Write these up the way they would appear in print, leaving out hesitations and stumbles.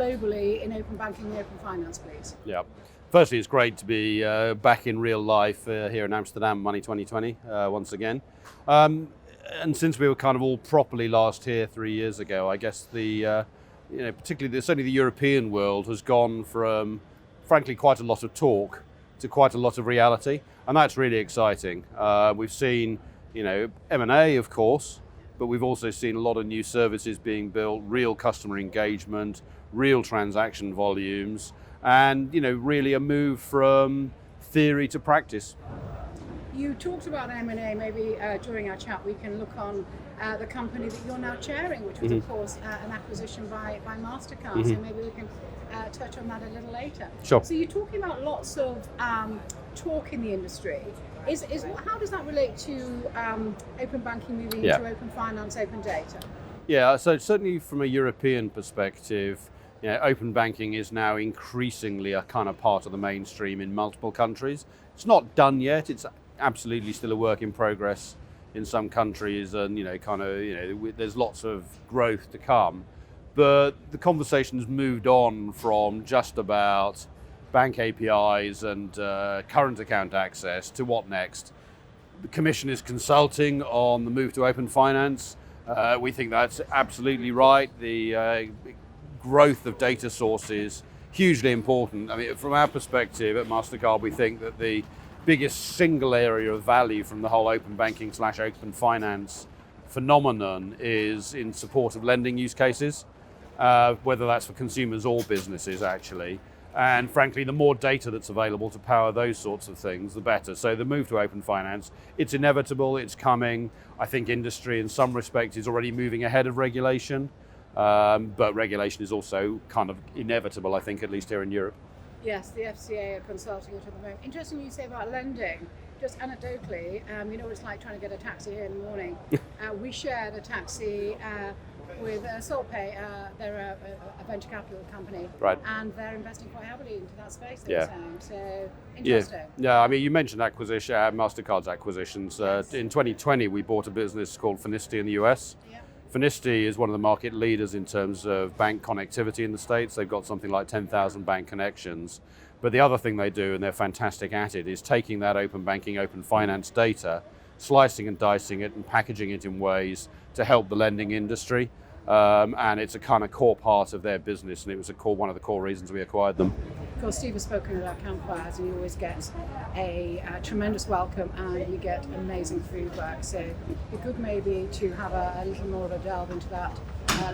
globally in open banking and open finance, please? Yeah. Firstly, it's great to be back in real life here in Amsterdam, Money 2020, once again. And since we were kind of all properly last here 3 years ago, I guess particularly certainly the European world has gone from, frankly, quite a lot of talk to quite a lot of reality, and that's really exciting. We've seen, M&A, of course, but we've also seen a lot of new services being built, real customer engagement, real transaction volumes, and really a move from theory to practice. You talked about M&A. Maybe during our chat we can look on the company that you're now chairing, which was of course an acquisition by Mastercard. So maybe we can touch on that a little later. Sure. So you're talking about lots of talk in the industry. How does that relate to open banking moving into open finance, open data? Yeah, so certainly from a European perspective, open banking is now increasingly a kind of part of the mainstream in multiple countries. It's not done yet. It's absolutely still a work in progress in some countries, and there's lots of growth to come. But the conversation's moved on from just about bank APIs and current account access to what next. The Commission is consulting on the move to open finance. We think that's absolutely right. The growth of data sources, hugely important. I mean, from our perspective at Mastercard, we think that the biggest single area of value from the whole open banking / open finance phenomenon is in support of lending use cases, whether that's for consumers or businesses actually. And frankly, the more data that's available to power those sorts of things, the better. So the move to open finance, it's inevitable, it's coming. I think industry in some respects is already moving ahead of regulation, but regulation is also kind of inevitable, I think, at least here in Europe. Yes, the FCA are consulting it at the moment. Interesting you say about lending. Just anecdotally, what it's like trying to get a taxi here in the morning. We shared a taxi with SaltPay. They're a venture capital company, right, and they're investing quite heavily into that space. They're saying. So interesting. Yeah. I mean, you mentioned Mastercard's acquisitions. Yes. In 2020, we bought a business called Finicity in the US. Yeah. Finicity is one of the market leaders in terms of bank connectivity in the States. They've got something like 10,000 bank connections. But the other thing they do, and they're fantastic at it, is taking that open banking, open finance data, slicing and dicing it and packaging it in ways to help the lending industry. And it's a kind of core part of their business, and it was one of the core reasons we acquired them. Of course, Steve has spoken about campfires, and you always get a tremendous welcome, and you get amazing food back. So it'd be good maybe to have a little more of a delve into that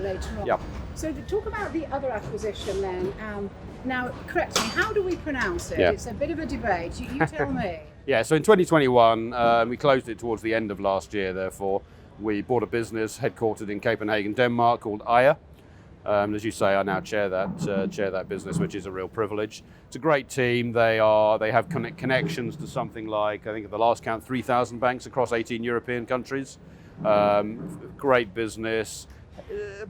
later on. Yep. So to talk about the other acquisition then, now correct me, how do we pronounce it? It's a bit of a debate, you tell me. Yeah, so in 2021, we closed it towards the end of last year, therefore. We bought a business headquartered in Copenhagen, Denmark, called Aya. As you say, I now chair that business, which is a real privilege. It's a great team. They have connections to something like, I think at the last count, 3,000 banks across 18 European countries. Great business.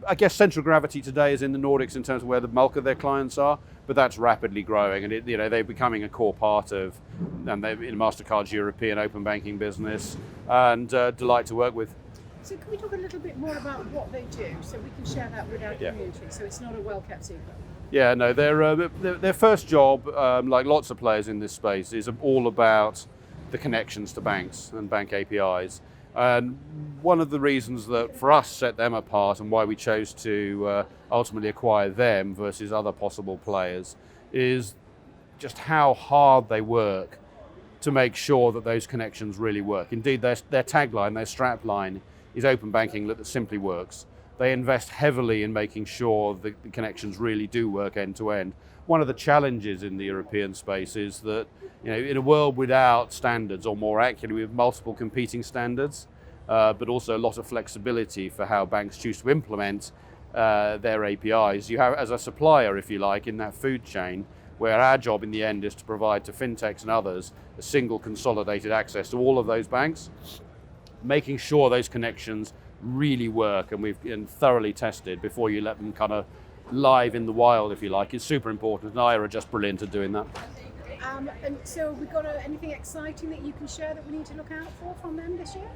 I guess central gravity today is in the Nordics in terms of where the bulk of their clients are, but that's rapidly growing, and they're becoming a core part of, and they're in Mastercard's European open banking business, and delight to work with. So can we talk a little bit more about what they do, so we can share that with our community, so it's not a well-kept secret? Yeah, no, their first job, like lots of players in this space, is all about the connections to banks and bank APIs. And one of the reasons that for us set them apart and why we chose to ultimately acquire them versus other possible players is just how hard they work to make sure that those connections really work. Indeed, their tagline, their strapline is open banking that simply works. They invest heavily in making sure the connections really do work end to end. One of the challenges in the European space is that, in a world without standards, or more accurately with multiple competing standards, but also a lot of flexibility for how banks choose to implement their APIs. You have, as a supplier, if you like, in that food chain, where our job in the end is to provide to FinTechs and others a single consolidated access to all of those banks, making sure those connections really work and we've thoroughly tested before you let them kind of live in the wild, if you like, is super important. And Aya are just brilliant at doing that. And so we've got anything exciting that you can share that we need to look out for from them this year?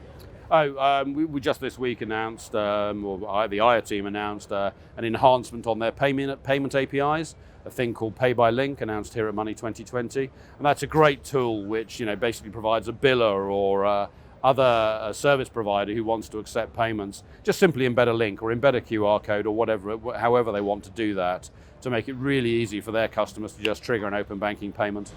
We just this week announced, the IR team announced an enhancement on their payment APIs, a thing called Pay by Link, announced here at Money 2020, and that's a great tool which basically provides a biller or other service provider who wants to accept payments, just simply embed a link or embed a QR code or whatever, however they want to do that, to make it really easy for their customers to just trigger an open banking payment.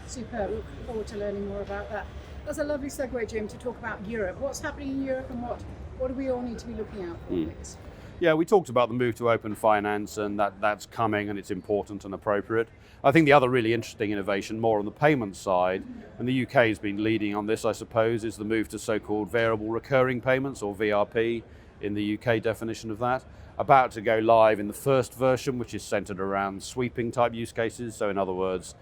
Super, look forward to learning more about that. That's a lovely segue, Jim, to talk about Europe. What's happening in Europe and what do we all need to be looking out for, please? Yeah, we talked about the move to open finance and that's coming and it's important and appropriate. I think the other really interesting innovation, more on the payment side, and the UK has been leading on this, I suppose, is the move to so-called variable recurring payments, or VRP in the UK definition of that. About to go live in the first version, which is centered around sweeping type use cases. So in other words,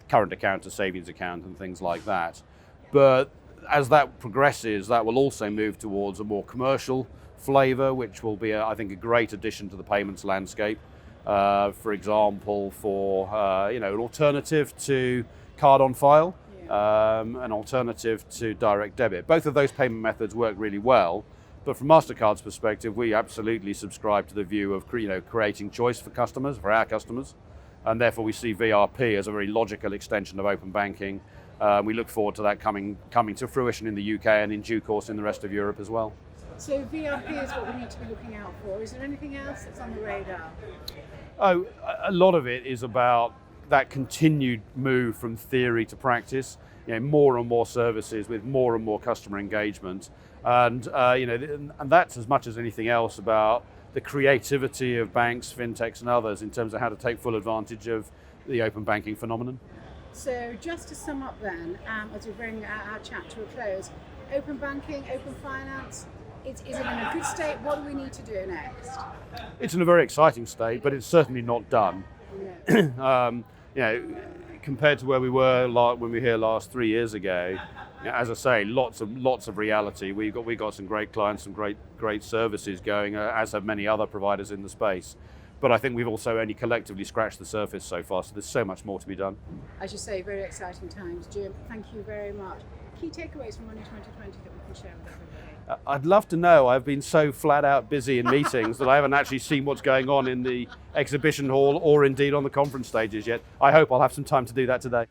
current account to savings account and things like that. But as that progresses, that will also move towards a more commercial flavor, which will be, I think, a great addition to the payments landscape. For example, for an alternative to card on file, an alternative to direct debit. Both of those payment methods work really well, but from Mastercard's perspective, we absolutely subscribe to the view of creating choice for customers, for our customers, and therefore we see VRP as a very logical extension of open banking. We look forward to that coming to fruition in the UK and in due course in the rest of Europe as well. So VRP is what we need to be looking out for. Is there anything else that's on the radar? Oh, a lot of it is about that continued move from theory to practice. More and more services with more and more customer engagement, and and that's as much as anything else about the creativity of banks, FinTechs, and others in terms of how to take full advantage of the open banking phenomenon. So just to sum up then, as we bring our chat to a close, open banking, open finance, is it in a good state? What do we need to do next? It's in a very exciting state, but it's certainly not done. Yeah. Compared to where we were when we were here last 3 years ago, as I say, lots of reality. We got some great clients, some great services going, as have many other providers in the space. But I think we've also only collectively scratched the surface so far, so there's so much more to be done. As you say, very exciting times. Jim, thank you very much. Key takeaways from Money 2020 that we can share with everybody? I'd love to know. I've been so flat out busy in meetings that I haven't actually seen what's going on in the exhibition hall or indeed on the conference stages yet. I hope I'll have some time to do that today.